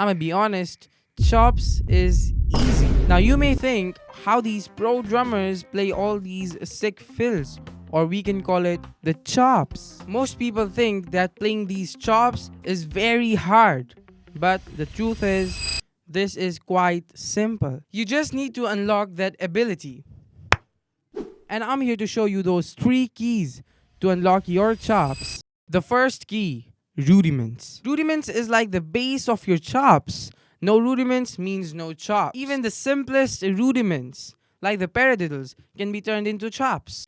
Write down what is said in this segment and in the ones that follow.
I'ma be honest, chops is easy. Now you may think how these pro drummers play all these sick fills, or we can call it the chops. Most people think that playing these chops is very hard, but the truth is, this is quite simple. You just need to unlock that ability. And I'm here to show you those 3 keys to unlock your chops. The first key, rudiments. Rudiments is like the base of your chops. No rudiments means no chop. Even the simplest rudiments, like the paradiddles, can be turned into chops.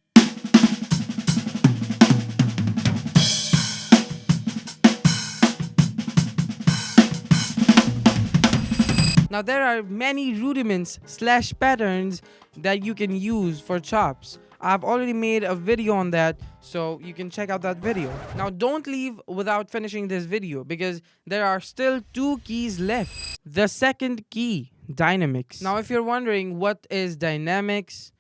Now there are many rudiments / patterns that you can use for chops. I've already made a video on that, so you can check out that video. Now don't leave without finishing this video because there are still 2 keys left. The second key, dynamics. Now if you're wondering what is dynamics,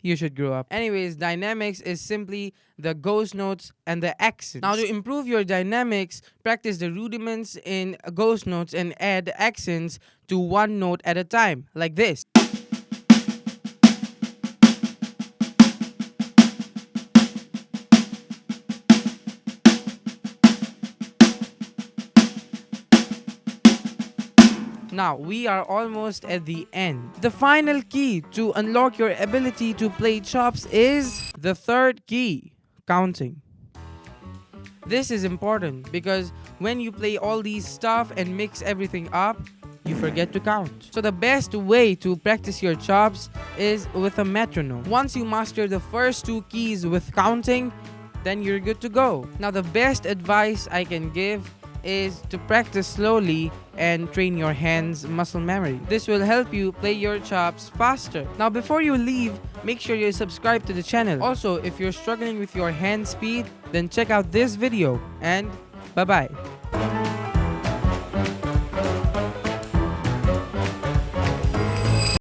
you should grow up. Anyways, dynamics is simply the ghost notes and the accents. Now to improve your dynamics, practice the rudiments in ghost notes and add accents to one note at a time, like this. Now, we are almost at the end. The final key to unlock your ability to play chops is the third key, counting. This is important because when you play all these stuff and mix everything up, you forget to count. So the best way to practice your chops is with a metronome. Once you master the first 2 keys with counting, then you're good to go. Now, the best advice I can give is to practice slowly and train your hands muscle memory. This will help you play your chops faster. Now before you leave, make sure you subscribe to the channel. Also, if you're struggling with your hand speed, then check out this video and bye bye.